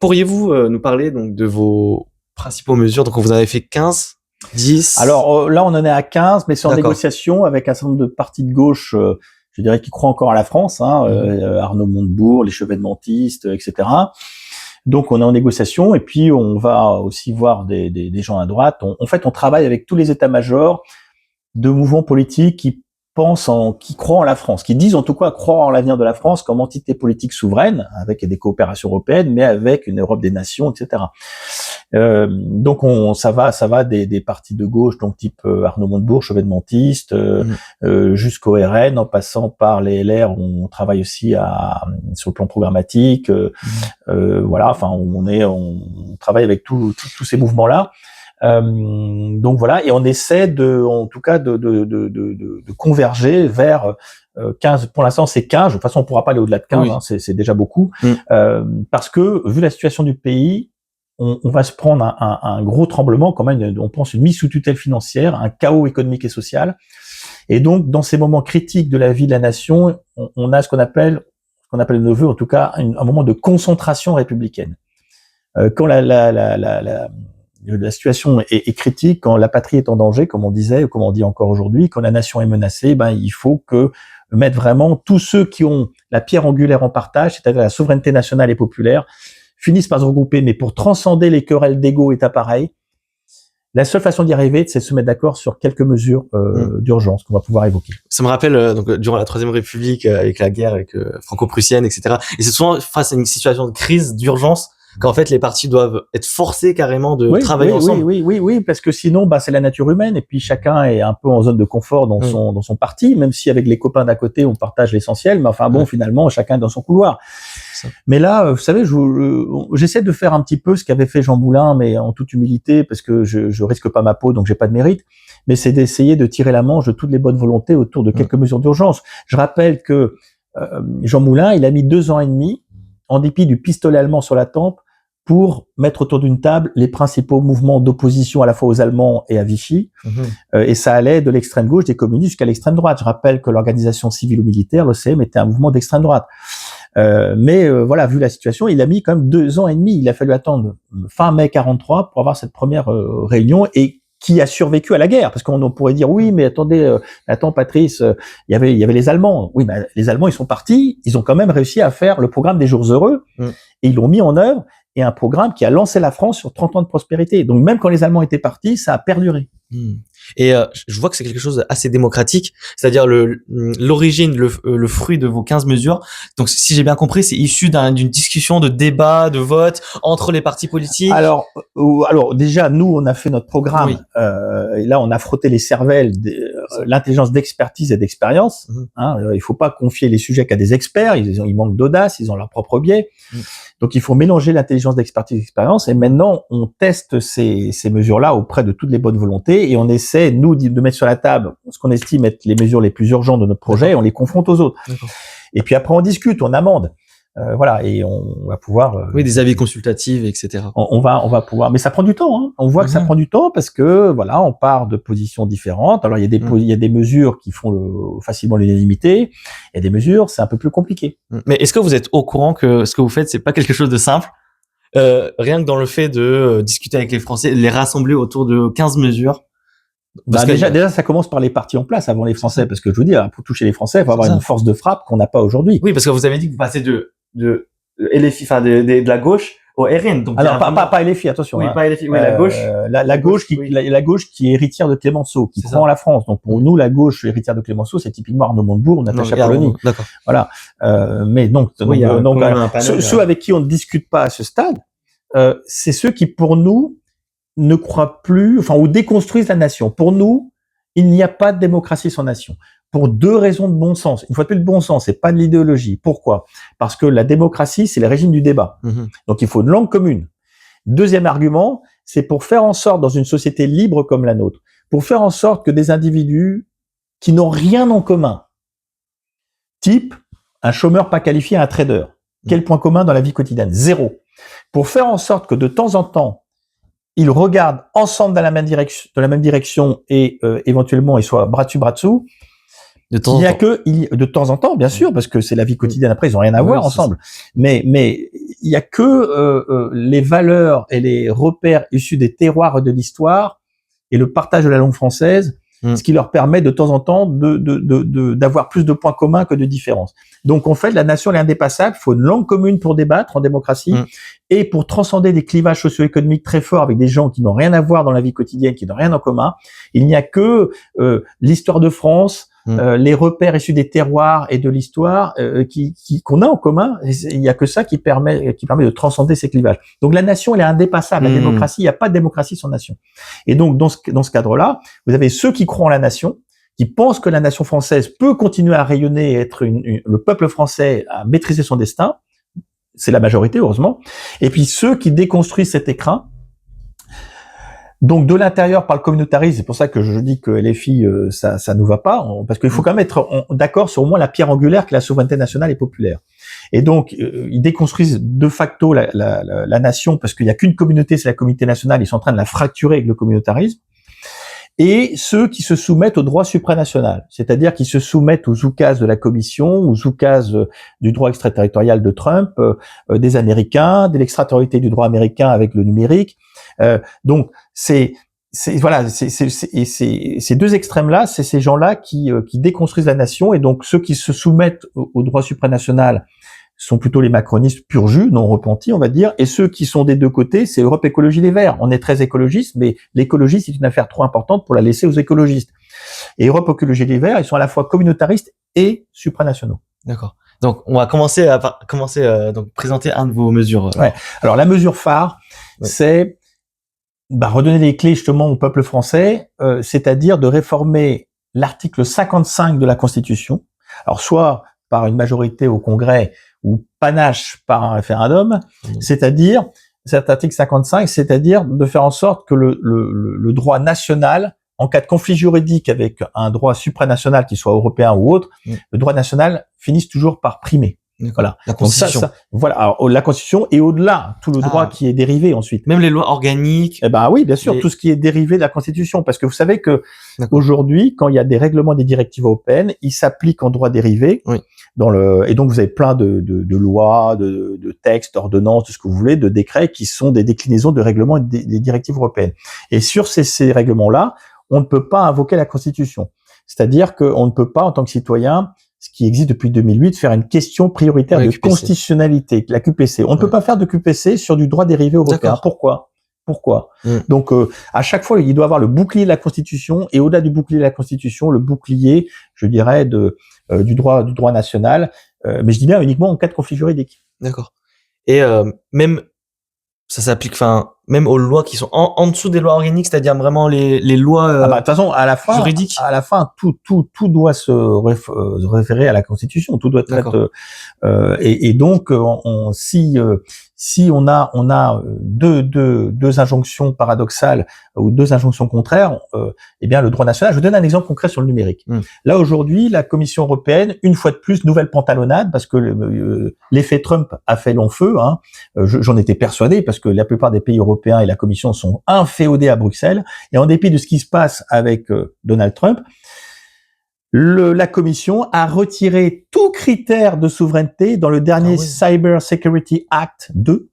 pourriez-vous nous parler donc de vos principaux mesures? Donc vous en avez fait 15, 10. Alors là, on en est à 15, mais c'est en D'accord. négociation avec un certain nombre de partis de gauche, je dirais, qui croient encore à la France, Arnaud Montebourg, les chevènementistes, etc. Donc on est en négociation, et puis on va aussi voir des gens à droite. En fait, on travaille avec tous les états-majors de mouvements politiques qui croient en la France, qui disent en tout cas croire en l'avenir de la France comme entité politique souveraine, avec des coopérations européennes, mais avec une Europe des nations, etc. Donc ça va des partis de gauche, donc type Arnaud Montebourg, chevènementiste, jusqu'au RN, en passant par les LR. On travaille aussi sur le plan programmatique. Voilà, enfin on travaille avec tous ces mouvements-là. Donc voilà, et on essaie en tout cas de converger vers 15. Pour l'instant, c'est 15. De toute façon, on pourra pas aller au-delà de 15. Oui. C'est déjà beaucoup. Parce que vu la situation du pays, on va se prendre un gros tremblement, quand même. On pense une mise sous tutelle financière, un chaos économique et social. Et donc, dans ces moments critiques de la vie de la nation, on a ce qu'on appelle le neveu, en tout cas, un moment de concentration républicaine. Quand la situation est critique, quand la patrie est en danger, comme on disait, ou comme on dit encore aujourd'hui, quand la nation est menacée, il faut mettre vraiment tous ceux qui ont la pierre angulaire en partage, c'est-à-dire la souveraineté nationale et populaire, finissent par se regrouper. Mais pour transcender les querelles d'ego et d'appareil, la seule façon d'y arriver, c'est de se mettre d'accord sur quelques mesures d'urgence qu'on va pouvoir évoquer. Ça me rappelle donc durant la Troisième République, avec la guerre franco-prussienne, etc. Et c'est souvent face à une situation de crise, d'urgence, qu'en fait les partis doivent être forcés carrément de travailler ensemble. Oui, parce que sinon, c'est la nature humaine, et puis chacun est un peu en zone de confort dans son parti, même si avec les copains d'à côté on partage l'essentiel, mais enfin finalement chacun est dans son couloir. Mais là, vous savez, j'essaie de faire un petit peu ce qu'avait fait Jean Moulin, mais en toute humilité, parce que je risque pas ma peau, donc j'ai pas de mérite. Mais c'est d'essayer de tirer la manche de toutes les bonnes volontés autour de quelques mesures d'urgence. Je rappelle que Jean Moulin, il a mis 2 ans et demi, en dépit du pistolet allemand sur la tempe, pour mettre autour d'une table les principaux mouvements d'opposition à la fois aux Allemands et à Vichy. Et ça allait de l'extrême gauche des communistes jusqu'à l'extrême droite. Je rappelle que l'organisation civile ou militaire, l'OCM, était un mouvement d'extrême droite. Mais voilà, vu la situation, il a mis quand même 2 ans et demi. Il a fallu attendre fin mai 43 pour avoir cette première réunion, et qui a survécu à la guerre, parce qu'on pourrait dire oui, mais attends Patrice, il y avait les Allemands. Oui, mais les Allemands, ils sont partis, ils ont quand même réussi à faire le programme des jours heureux, et ils l'ont mis en œuvre, et un programme qui a lancé la France sur 30 ans de prospérité. Donc même quand les Allemands étaient partis, ça a perduré. Et je vois que c'est quelque chose d'assez démocratique, c'est-à-dire l'origine, le fruit de vos 15 mesures. Donc si j'ai bien compris, c'est issu d'une discussion, de débat, de vote entre les partis politiques. Alors déjà, nous, on a fait notre programme, et là on a frotté les cervelles, l'intelligence d'expertise et d'expérience. Il faut pas confier les sujets qu'à des experts, ils manquent d'audace, ils ont leur propre biais. Donc il faut mélanger l'intelligence d'expertise et d'expérience, et maintenant on teste ces mesures-là auprès de toutes les bonnes volontés, et on essaie, nous, de mettre sur la table ce qu'on estime être les mesures les plus urgentes de notre projet, et on les confronte aux autres. Et puis après on discute, on amende. Voilà, et on va pouvoir... des avis consultatifs, etc. On va pouvoir... Mais ça prend du temps, hein. On voit que ça prend du temps, parce que, voilà, on part de positions différentes. Alors, il y a des mesures qui font facilement l'unanimité. Il y a des mesures, c'est un peu plus compliqué. Mais est-ce que vous êtes au courant que ce que vous faites, c'est pas quelque chose de simple? Rien que dans le fait de discuter avec les Français, les rassembler autour de 15 mesures. Déjà, ça commence par les partis en place avant les Français, parce que je vous dis, pour toucher les Français, il faut avoir une force de frappe qu'on n'a pas aujourd'hui. Oui, parce que vous avez dit que vous passez de LFI, enfin de la gauche au RN. Donc alors pas LFI, attention. Oui, pas LFI, la gauche. La gauche qui est héritière de Clémenceau, qui croit en la France. Donc pour nous, la gauche héritière de Clémenceau, c'est typiquement Arnaud Montebourg, Natacha Polony. D'accord. Voilà. Mais donc ceux avec qui on ne discute pas à ce stade, c'est ceux qui pour nous ne croient plus, ou déconstruisent la nation. Pour nous, il n'y a pas de démocratie sans nation. Pour 2 raisons de bon sens. Une fois de plus, de bon sens, c'est pas de l'idéologie. Pourquoi? Parce que la démocratie, c'est le régime du débat. Donc il faut une langue commune. Deuxième argument, c'est pour faire en sorte, dans une société libre comme la nôtre, pour faire en sorte que des individus qui n'ont rien en commun, type un chômeur pas qualifié, un trader, quel point commun dans la vie quotidienne? 0. Pour faire en sorte que de temps en temps, ils regardent ensemble dans la même direction, et éventuellement ils soient bras dessus bras dessous. De temps en temps, bien sûr, parce que c'est la vie quotidienne. Après, ils ont rien à voir ensemble. Mais il y a que les valeurs et les repères issus des terroirs de l'histoire et le partage de la langue française, ce qui leur permet de temps en temps d'avoir plus de points communs que de différences. Donc en fait, la nation elle est indépassable. Il faut une langue commune pour débattre en démocratie et pour transcender des clivages socio-économiques très forts avec des gens qui n'ont rien à voir dans la vie quotidienne, qui n'ont rien en commun. Il n'y a que l'histoire de France, les repères issus des terroirs et de l'histoire qu'on a en commun. Il n'y a que ça qui permet de transcender ces clivages. Donc la nation elle est indépassable. La démocratie, il n'y a pas de démocratie sans nation. Et donc dans ce cadre-là, vous avez ceux qui croient en la nation, qui pensent que la nation française peut continuer à rayonner et être le peuple français à maîtriser son destin. C'est la majorité, heureusement. Et puis ceux qui déconstruisent cet écrin. Donc de l'intérieur par le communautarisme, c'est pour ça que je dis que LFI ça nous va pas, parce qu'il faut quand même être d'accord sur au moins la pierre angulaire que la souveraineté nationale et populaire. Et donc ils déconstruisent de facto la nation parce qu'il y a qu'une communauté, c'est la communauté nationale, ils sont en train de la fracturer avec le communautarisme. Et ceux qui se soumettent au droit supranational, c'est-à-dire qui se soumettent aux oukases de la Commission, aux oukases du droit extraterritorial de Trump, des Américains, de l'extraterritorialité du droit américain avec le numérique. Donc ces deux extrêmes-là, c'est ces gens-là qui déconstruisent la nation, et donc ceux qui se soumettent au droit supranational sont plutôt les macronistes pur jus, non repentis, on va dire, et ceux qui sont des deux côtés, c'est Europe Écologie Les Verts. On est très écologiste, mais l'écologie, c'est une affaire trop importante pour la laisser aux écologistes. Et Europe Écologie Les Verts, ils sont à la fois communautaristes et supranationaux. D'accord. Donc, on va commencer donc présenter un de vos mesures. Ouais. Alors, la mesure phare, c'est redonner les clés justement au peuple français, c'est-à-dire de réformer l'article 55 de la Constitution. Alors, soit par une majorité au Congrès ou panache par un référendum, c'est-à-dire cet article 55, c'est-à-dire de faire en sorte que le droit national, en cas de conflit juridique avec un droit supranational qui soit européen ou autre, le droit national finisse toujours par primer. Voilà. La Constitution. Donc voilà. Alors, la Constitution et au-delà, tout le droit qui est dérivé ensuite. Même les lois organiques. Eh ben oui, bien sûr, tout ce qui est dérivé de la Constitution, parce que vous savez que aujourd'hui, quand il y a des règlements des directives européennes, ils s'appliquent en droit dérivé. Oui. Et donc vous avez plein de lois, de textes, d'ordonnances, de ce que vous voulez, de décrets qui sont des déclinaisons de règlements et des directives européennes. Et sur ces règlements-là, on ne peut pas invoquer la Constitution. C'est-à-dire qu'on ne peut pas, en tant que citoyen, ce qui existe depuis 2008, faire une question prioritaire de QPC. Constitutionnalité, la QPC. On ne peut pas faire de QPC sur du droit dérivé européen. Pourquoi Donc, à chaque fois, il doit avoir le bouclier de la Constitution, et au-delà du bouclier de la Constitution, le bouclier, je dirais, du droit national. Mais je dis bien uniquement en cas de conflit juridique. D'accord. Et même ça s'applique, même aux lois qui sont en dessous des lois organiques, c'est-à-dire vraiment les lois de toute façon, à la fin, juridiques. À la fin, tout doit se référer à la Constitution. Tout doit être. Et donc, si on a deux injonctions paradoxales ou deux injonctions contraires, eh bien le droit national. Je vous donne un exemple concret sur le numérique. Là aujourd'hui, la Commission européenne, une fois de plus, nouvelle pantalonnade, parce que l'effet Trump a fait long feu. J'en étais persuadé, parce que la plupart des pays européens et la Commission sont inféodés à Bruxelles, et en dépit de ce qui se passe avec Donald Trump, la Commission a retiré tout critère de souveraineté dans le dernier Cyber Security Act 2.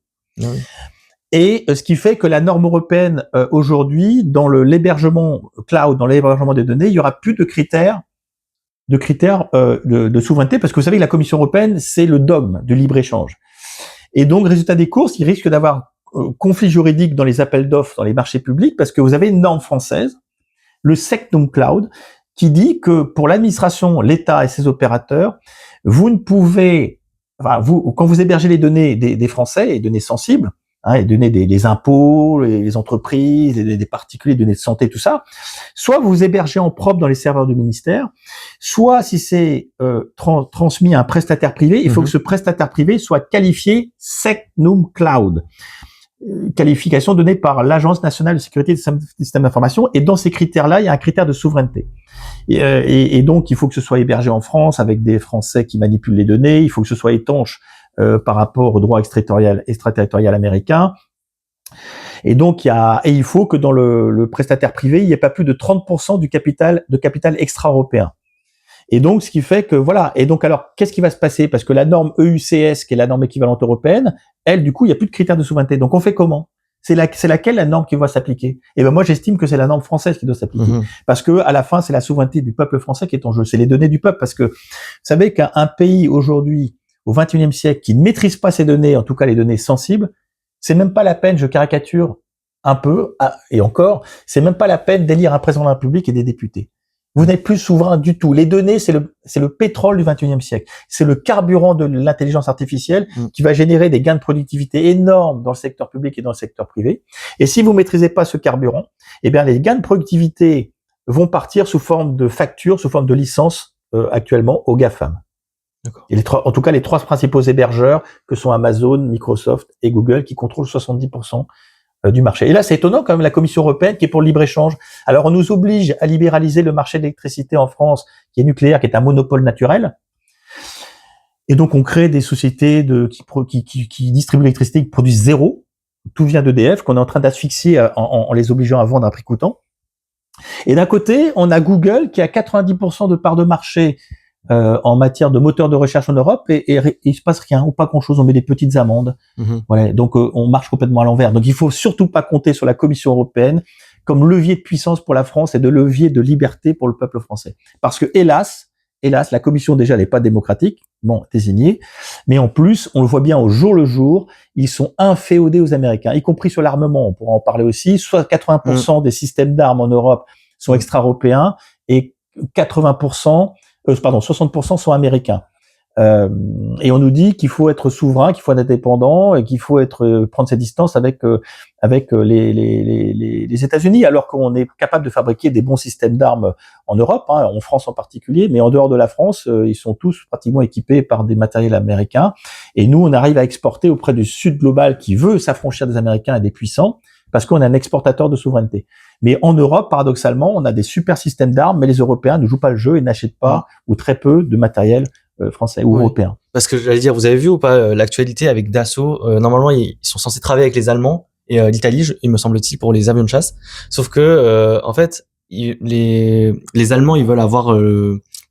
Et ce qui fait que la norme européenne aujourd'hui, dans l'hébergement cloud, dans l'hébergement des données, il y aura plus de critères de souveraineté, parce que vous savez que la Commission européenne, c'est le dogme du libre-échange. Et donc, résultat des courses, il risque d'avoir conflit juridique dans les appels d'offres, dans les marchés publics, parce que vous avez une norme française, le Secnum Cloud, qui dit que pour l'administration, l'État et ses opérateurs, vous ne pouvez, quand vous hébergez les données des Français, les données sensibles, les données des impôts, les entreprises, des particuliers, les données de santé, tout ça, soit vous hébergez en propre dans les serveurs du ministère, soit si c'est transmis à un prestataire privé, il faut que ce prestataire privé soit qualifié Secnum Cloud. Qualification donnée par l'Agence nationale de sécurité des systèmes d'information, et dans ces critères-là, il y a un critère de souveraineté. Et donc, il faut que ce soit hébergé en France avec des Français qui manipulent les données, il faut que ce soit étanche par rapport au droit extraterritorial américain. Et donc, il faut que dans le prestataire privé, il n'y ait pas plus de 30% de capital extra-européen. Et donc, ce qui fait que voilà. Et donc, alors, qu'est-ce qui va se passer? Parce que la norme EUCS, qui est la norme équivalente européenne, elle, du coup, il n'y a plus de critères de souveraineté. Donc, on fait comment? C'est laquelle la norme qui va s'appliquer? Et ben moi, j'estime que c'est la norme française qui doit s'appliquer, parce que à la fin, c'est la souveraineté du peuple français qui est en jeu. C'est les données du peuple, parce que vous savez qu'un pays aujourd'hui, au XXIe siècle, qui ne maîtrise pas ces données, en tout cas les données sensibles, c'est même pas la peine. Je caricature un peu, et encore, c'est même pas la peine d'élire un président de la République et des députés. Vous n'êtes plus souverain du tout. Les données, c'est le pétrole du XXIe siècle. C'est le carburant de l'intelligence artificielle qui va générer des gains de productivité énormes dans le secteur public et dans le secteur privé. Et si vous maîtrisez pas ce carburant, eh bien, les gains de productivité vont partir sous forme de factures, sous forme de licences, actuellement aux GAFAM. D'accord. Et en tout cas, les 3 principaux hébergeurs que sont Amazon, Microsoft et Google, qui contrôlent 70% du marché. Et là, c'est étonnant quand même, la Commission européenne qui est pour le libre-échange. Alors, on nous oblige à libéraliser le marché de l'électricité en France, qui est nucléaire, qui est un monopole naturel. Et donc, on crée des sociétés qui distribuent l'électricité, qui produisent zéro. Tout vient d'EDF, qu'on est en train d'asphyxier en les obligeant à vendre à un prix coûtant. Et d'un côté, on a Google qui a 90% de part de marché en matière de moteur de recherche en Europe, et il se passe rien ou pas grand-chose. On met des petites amendes. Voilà, donc on marche complètement à l'envers. Donc il faut surtout pas compter sur la Commission européenne comme levier de puissance pour la France et de levier de liberté pour le peuple français. Parce que hélas, la Commission déjà n'est pas démocratique, désignée, mais en plus, on le voit bien au jour le jour, ils sont inféodés aux Américains, y compris sur l'armement. On pourra en parler aussi. Soit 80% des systèmes d'armes en Europe sont extra-européens et 60% sont américains. Et on nous dit qu'il faut être souverain, qu'il faut être indépendant et qu'il faut prendre ses distances avec les États-Unis, alors qu'on est capable de fabriquer des bons systèmes d'armes en Europe, en France en particulier, mais en dehors de la France, ils sont tous pratiquement équipés par des matériels américains. Et nous, on arrive à exporter auprès du Sud global qui veut s'affranchir des Américains et des puissants, parce qu'on est un exportateur de souveraineté. Mais en Europe, paradoxalement, on a des super systèmes d'armes, mais les Européens ne jouent pas le jeu et n'achètent pas ou très peu de matériel français ou européen. Parce que j'allais dire, vous avez vu ou pas l'actualité avec Dassault? Normalement, ils sont censés travailler avec les Allemands et l'Italie, il me semble-t-il, pour les avions de chasse. Sauf que, en fait, les Allemands, ils veulent avoir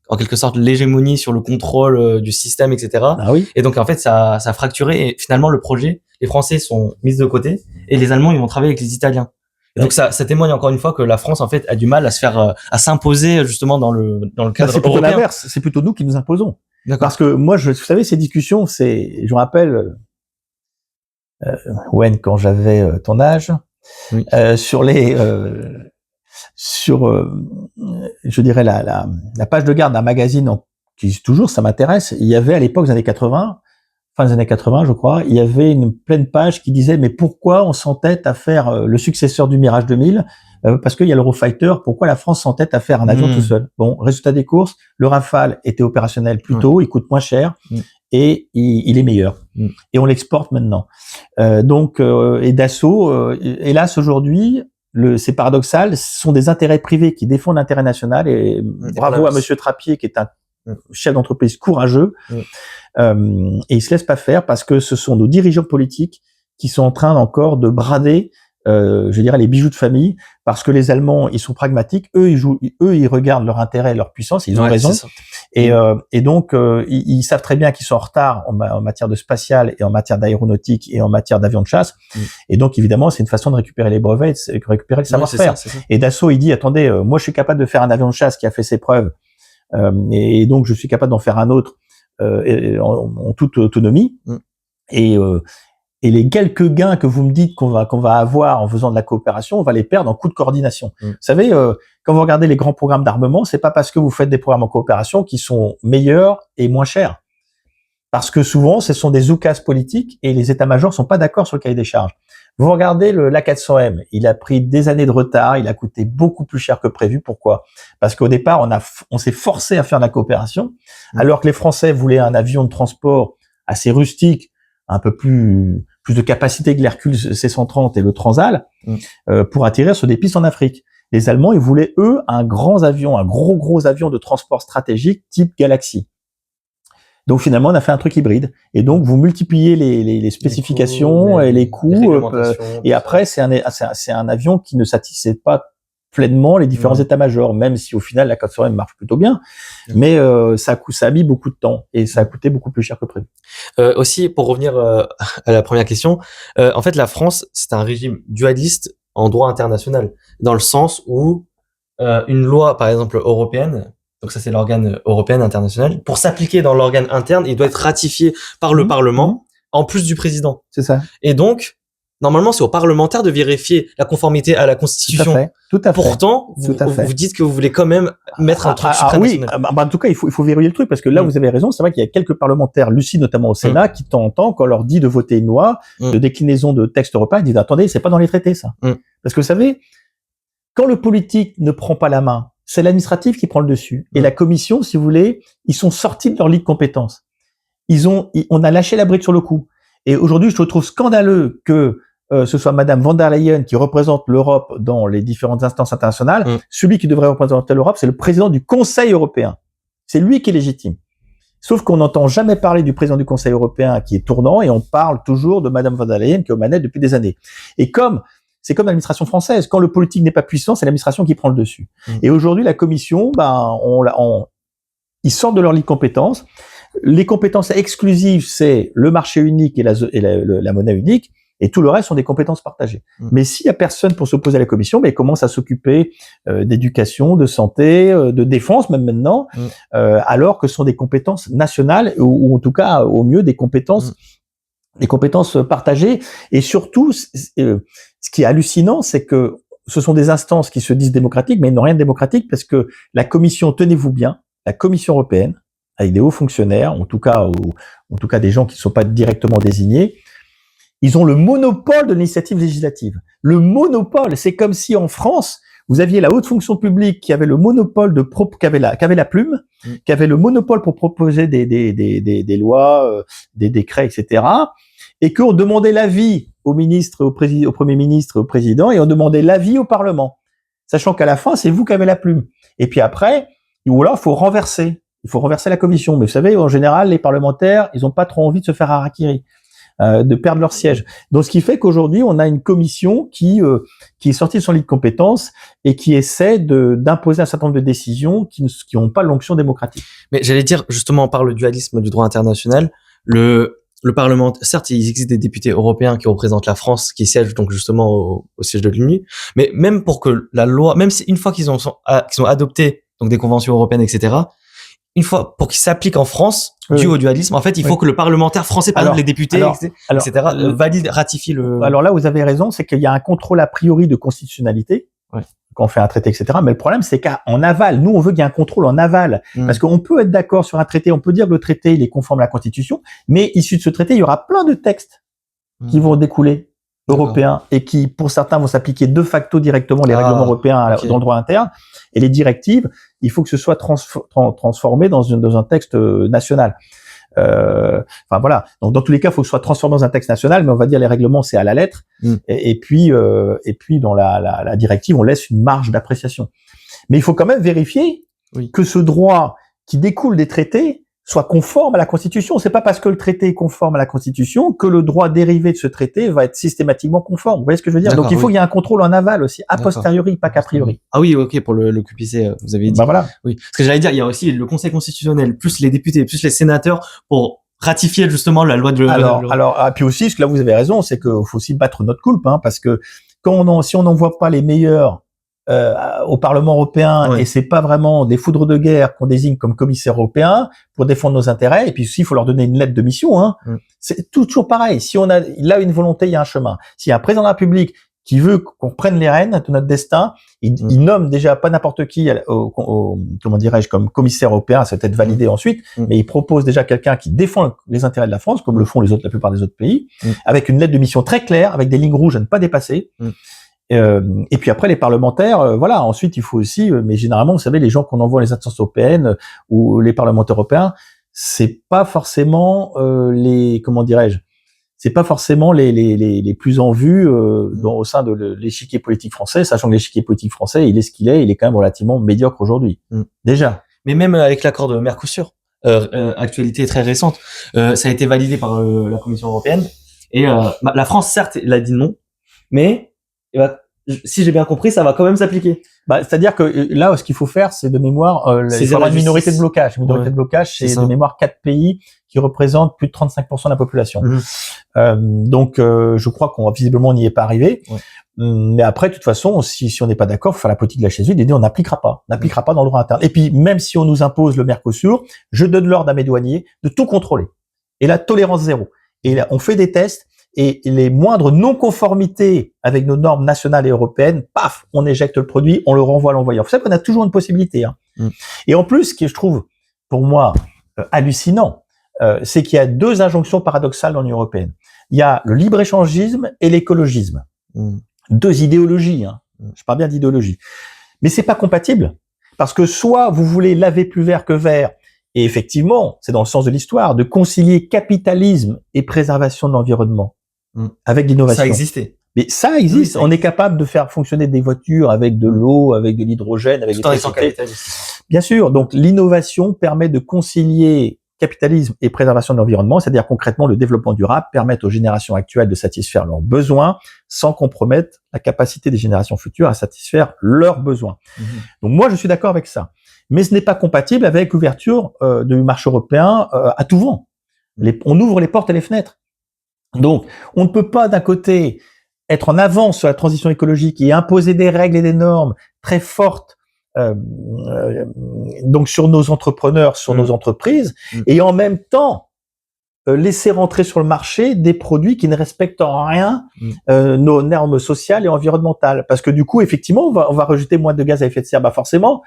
en quelque sorte l'hégémonie sur le contrôle du système, etc. Ah oui. Et donc, en fait, ça a fracturé. Et finalement, le projet, les Français sont mis de côté et les Allemands, ils vont travailler avec les Italiens. Et donc ça témoigne encore une fois que la France en fait a du mal à se faire à s'imposer justement dans le cadre c'est plutôt européen. L'inverse, c'est plutôt nous qui nous imposons. D'accord. Parce que moi, vous savez, ces discussions, je me rappelle, quand j'avais ton âge, oui. Je dirais la page de garde d'un magazine qui toujours ça m'intéresse. Il y avait à l'époque des années 80. Fin des années 80, je crois, il y avait une pleine page qui disait mais pourquoi on s'entête à faire le successeur du Mirage 2000 parce qu'il y a l'Eurofighter, pourquoi la France s'entête à faire un avion tout seul? Bon, résultat des courses, le Rafale était opérationnel plus tôt, il coûte moins cher et il est meilleur. Et on l'exporte maintenant. Et Dassault, hélas aujourd'hui, c'est paradoxal, ce sont des intérêts privés qui défendent l'intérêt national et bravo à Monsieur Trappier qui est un chef d'entreprise courageux. Et ils se laissent pas faire parce que ce sont nos dirigeants politiques qui sont en train encore de brader, je dirais, les bijoux de famille, parce que les Allemands, ils sont pragmatiques, eux, ils regardent leur intérêt et leur puissance, ils ont raison. Et donc, ils savent très bien qu'ils sont en retard en matière de spatial et en matière d'aéronautique et en matière d'avions de chasse. Et donc, évidemment, c'est une façon de récupérer les brevets, de récupérer le savoir-faire. Et Dassault, il dit, attendez, moi, je suis capable de faire un avion de chasse qui a fait ses preuves, et donc, je suis capable d'en faire un autre en toute autonomie. Et les quelques gains que vous me dites qu'on va avoir en faisant de la coopération, on va les perdre en coût de coordination. Vous savez, quand vous regardez les grands programmes d'armement, c'est pas parce que vous faites des programmes en coopération qui sont meilleurs et moins chers. Parce que souvent, ce sont des oukases politiques et les états-majors sont pas d'accord sur le cahier des charges. Vous regardez l'A400M, il a pris des années de retard, il a coûté beaucoup plus cher que prévu. Pourquoi? Parce qu'au départ, on s'est forcé à faire de la coopération, alors que les Français voulaient un avion de transport assez rustique, un peu plus de capacité que l'Hercule C-130 et le Transal, pour atterrir sur des pistes en Afrique. Les Allemands, ils voulaient, eux, un gros avion de transport stratégique type Galaxy. Donc finalement, on a fait un truc hybride. Et donc, vous multipliez les spécifications et les coûts. Et après, c'est un avion qui ne satisfait pas pleinement les différents états-majors, même si au final la 4e marche plutôt bien, mais ça a mis beaucoup de temps et ça a coûté beaucoup plus cher que prévu. Aussi, pour revenir à la première question, en fait, la France, c'est un régime dualiste en droit international, dans le sens où une loi, par exemple européenne, donc ça c'est l'organe européen international, pour s'appliquer dans l'organe interne, il doit être ratifié par le Parlement, en plus du président. C'est ça. Et donc, normalement, c'est aux parlementaires de vérifier la conformité à la Constitution. Tout à fait. Pourtant, vous dites que vous voulez quand même mettre un truc supranational. Oui, en tout cas, il faut verrouiller le truc, parce que là, vous avez raison, c'est vrai qu'il y a quelques parlementaires lucides, notamment au Sénat, qui de temps en temps, quand on leur dit de voter une loi, de déclinaison de textes européens, ils disent, attendez, c'est pas dans les traités, ça. Parce que vous savez, quand le politique ne prend pas la main, c'est l'administratif qui prend le dessus. Et la commission, si vous voulez, ils sont sortis de leur lit de compétences. On a lâché la bride sur le coup. Et aujourd'hui, je trouve scandaleux que ce soit Madame von der Leyen qui représente l'Europe dans les différentes instances internationales. Celui qui devrait représenter l'Europe, c'est le président du Conseil européen. C'est lui qui est légitime. Sauf qu'on n'entend jamais parler du président du Conseil européen qui est tournant, et on parle toujours de Madame von der Leyen qui est aux manettes depuis des années. Et c'est comme l'administration française. Quand le politique n'est pas puissant, c'est l'administration qui prend le dessus. Et aujourd'hui, la Commission, ils sortent de leur lit de compétences. Les compétences exclusives, c'est le marché unique et la monnaie unique. Et tout le reste sont des compétences partagées. Mais s'il y a personne pour s'opposer à la Commission, ils commencent à s'occuper d'éducation, de santé, de défense même maintenant, alors que ce sont des compétences nationales, ou en tout cas au mieux des compétences partagées. Et surtout, ce qui est hallucinant, c'est que ce sont des instances qui se disent démocratiques, mais ils n'ont rien de démocratique, parce que la Commission, tenez-vous bien, la Commission européenne, avec des hauts fonctionnaires, en tout cas des gens qui ne sont pas directement désignés, ils ont le monopole de l'initiative législative. Le monopole, c'est comme si en France, vous aviez la haute fonction publique qui avait le monopole qui avait la plume, qui avait le monopole pour proposer des lois, des décrets, etc. Et qu'on demandait l'avis au ministre, au Premier ministre, au président, et on demandait l'avis au Parlement. Sachant qu'à la fin, c'est vous qui avez la plume. Et puis après, ou alors, il faut renverser la commission. Mais vous savez, en général, les parlementaires, ils n'ont pas trop envie de se faire harakiri, de perdre leur siège. Donc, ce qui fait qu'aujourd'hui, on a une commission qui est sortie de son lit de compétences et qui essaie d'imposer un certain nombre de décisions qui n'ont pas l'onction démocratique. Mais j'allais dire, justement, par le dualisme du droit international, le Parlement, certes, il existe des députés européens qui représentent la France, qui siègent donc justement au siège de l'ONU, mais même pour que la loi, même si une fois qu'ils ont adopté donc des conventions européennes, etc., une fois, pour qu'ils s'appliquent en France, dû au dualisme, en fait, il faut que le parlementaire français, par exemple, les députés, etc., valide, ratifie le... Alors là, vous avez raison, c'est qu'il y a un contrôle a priori de constitutionnalité, quand on fait un traité, etc. Mais le problème, c'est qu'en aval, nous, on veut qu'il y ait un contrôle en aval. Parce qu'on peut être d'accord sur un traité, on peut dire que le traité, il est conforme à la Constitution, mais issu de ce traité, il y aura plein de textes qui vont découler européens et qui, pour certains, vont s'appliquer de facto directement les règlements européens dans le droit interne. Et les directives, il faut que ce soit transformé dans un texte national. Enfin voilà. Donc dans tous les cas, il faut que ce soit transformé dans un texte national, mais on va dire les règlements c'est à la lettre. Et puis dans la directive, on laisse une marge d'appréciation. Mais il faut quand même vérifier que ce droit qui découle des traités soit conforme à la Constitution. C'est pas parce que le traité est conforme à la Constitution que le droit dérivé de ce traité va être systématiquement conforme. Vous voyez ce que je veux dire? Donc il faut qu'il y ait un contrôle en aval aussi, a posteriori, pas qu'a priori. Ah oui, ok, pour le QPC, vous avez dit. Voilà. Oui. Ce que j'allais dire, il y a aussi le Conseil constitutionnel, plus les députés, plus les sénateurs, pour ratifier justement la loi de... Puis aussi, ce que là vous avez raison, c'est qu'il faut aussi battre notre coulpe, parce que si on n'envoie pas les meilleurs au Parlement européen, et c'est pas vraiment des foudres de guerre qu'on désigne comme commissaires européens pour défendre nos intérêts, et puis aussi il faut leur donner une lettre de mission. C'est toujours pareil. Si on a là une volonté, il y a un chemin. S'il y a un président de la République qui veut qu'on prenne les rênes de notre destin, il nomme déjà pas n'importe qui comment dirais-je, comme commissaire européen, ça va être validé ensuite, mais il propose déjà quelqu'un qui défend les intérêts de la France, comme le font la plupart des autres pays, avec une lettre de mission très claire, avec des lignes rouges à ne pas dépasser. Et puis après les parlementaires, ensuite il faut aussi, mais généralement vous savez les gens qu'on envoie les instances européennes ou les parlementaires européens, c'est pas forcément c'est pas forcément les plus en vue au sein de l'échiquier politique français, sachant que l'échiquier politique français il est ce qu'il est, il est quand même relativement médiocre aujourd'hui. Déjà. Mais même avec l'accord de Mercosur, actualité très récente, ça a été validé par la Commission européenne et la France certes elle a dit non, mais si j'ai bien compris, ça va quand même s'appliquer. Bah, c'est-à-dire que là, ce qu'il faut faire, c'est de mémoire, il faut avoir une minorité de blocage. Une minorité de blocage, c'est de mémoire 4 pays qui représentent plus de 35% de la population. Donc, je crois qu'on visiblement on n'y est pas arrivé. Mais après, de toute façon, si on n'est pas d'accord, faut faire la politique de la chaise vide et dire on n'appliquera pas dans le droit interne. Et puis, même si on nous impose le Mercosur, je donne l'ordre à mes douaniers de tout contrôler. Et la tolérance zéro. Et là, on fait des tests. Et les moindres non-conformités avec nos normes nationales et européennes, paf, on éjecte le produit, on le renvoie à l'envoyeur. Vous savez qu'on a toujours une possibilité. Et en plus, ce que je trouve, pour moi, hallucinant, c'est qu'il y a 2 injonctions paradoxales dans l'Union européenne. Il y a le libre-échangisme et l'écologisme. 2 idéologies. Je parle bien d'idéologie. Mais c'est pas compatible. Parce que soit vous voulez laver plus vert que vert, et effectivement, c'est dans le sens de l'histoire, de concilier capitalisme et préservation de l'environnement. Avec l'innovation. Ça existait. Mais ça existe. On est capable de faire fonctionner des voitures avec de l'eau, avec de l'hydrogène, avec tout en étant capitaliste. Bien sûr. Donc, l'innovation permet de concilier capitalisme et préservation de l'environnement, c'est-à-dire concrètement le développement durable permet aux générations actuelles de satisfaire leurs besoins sans compromettre la capacité des générations futures à satisfaire leurs besoins. Donc, moi, je suis d'accord avec ça. Mais ce n'est pas compatible avec l'ouverture du marché européen à tout vent. On ouvre les portes et les fenêtres. Donc, on ne peut pas d'un côté être en avance sur la transition écologique et imposer des règles et des normes très fortes donc sur nos entrepreneurs, sur nos entreprises, et en même temps laisser rentrer sur le marché des produits qui ne respectent en rien nos normes sociales et environnementales. Parce que du coup, effectivement, on va rejeter moins de gaz à effet de serre. Bah forcément,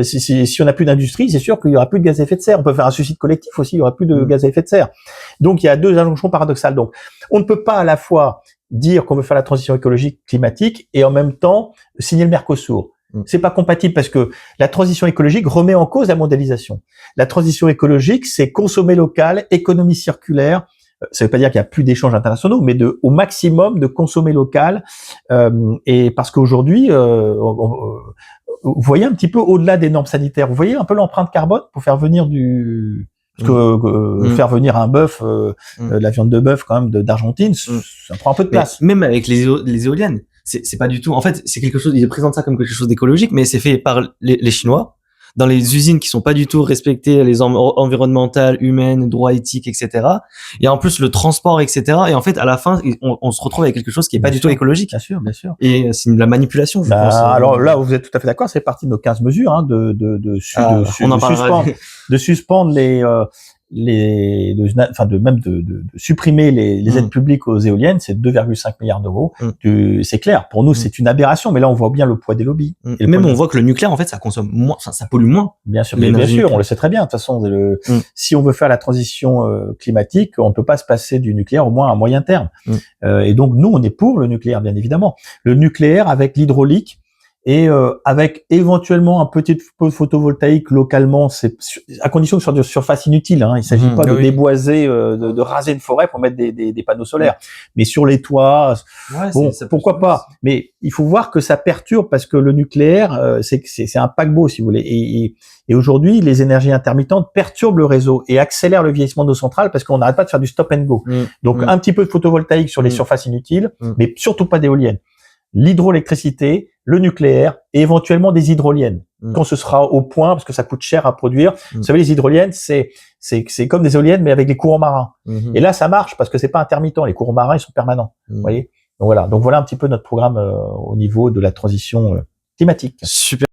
si on n'a plus d'industrie, c'est sûr qu'il y aura plus de gaz à effet de serre. On peut faire un suicide collectif aussi, il y aura plus de gaz à effet de serre. Donc il y a 2 injonctions paradoxales. Donc on ne peut pas à la fois dire qu'on veut faire la transition écologique climatique et en même temps signer le Mercosur. C'est pas compatible parce que la transition écologique remet en cause la mondialisation. La transition écologique, c'est consommer local, économie circulaire. Ça veut pas dire qu'il y a plus d'échanges internationaux, mais au maximum de consommer local. Et parce qu'aujourd'hui, vous voyez un petit peu au-delà des normes sanitaires. Vous voyez un peu l'empreinte carbone pour faire venir parce que faire venir un bœuf, la viande de bœuf quand même d'Argentine, ça prend un peu de place. Mais même avec les éoliennes, c'est pas du tout. En fait, c'est quelque chose. Ils présentent ça comme quelque chose d'écologique, mais c'est fait par les Chinois dans les usines qui sont pas du tout respectées, les environnementales, humaines, droits éthiques, etc. Et en plus le transport, etc. Et en fait, à la fin, on se retrouve avec quelque chose qui est pas du tout écologique. Bien sûr, bien sûr. Et c'est de la manipulation, je pense. Alors là, vous êtes tout à fait d'accord. C'est partie de nos 15 mesures de suspendre de supprimer les aides publiques aux éoliennes, c'est 2,5 milliards d'euros. C'est clair. Pour nous, c'est une aberration, mais là, on voit bien le poids des lobbies. Et même, on voit que le nucléaire, en fait, ça consomme moins, ça pollue moins. Bien sûr, on le sait très bien. De toute façon, si on veut faire la transition climatique, on ne peut pas se passer du nucléaire au moins à moyen terme. Et donc, nous, on est pour le nucléaire, bien évidemment. Le nucléaire avec l'hydraulique, et avec éventuellement un petit peu de photovoltaïque localement, c'est à condition que sur des surfaces inutiles. Il s'agit pas de déboiser, de raser une forêt pour mettre des panneaux solaires. Mais sur les toits, pourquoi pas. Mais il faut voir que ça perturbe parce que le nucléaire, c'est un paquebot si vous voulez. Et aujourd'hui, les énergies intermittentes perturbent le réseau et accélèrent le vieillissement de nos centrales parce qu'on n'arrête pas de faire du stop and go. Donc un petit peu de photovoltaïque sur les surfaces inutiles, mais surtout pas d'éoliennes. L'hydroélectricité, le nucléaire et éventuellement des hydroliennes quand ce sera au point parce que ça coûte cher à produire. Vous savez, les hydroliennes, c'est comme des éoliennes mais avec des courants marins. Et là, ça marche parce que c'est pas intermittent. Les courants marins, ils sont permanents. Vous voyez. Donc voilà un petit peu notre programme au niveau de la transition climatique. Super.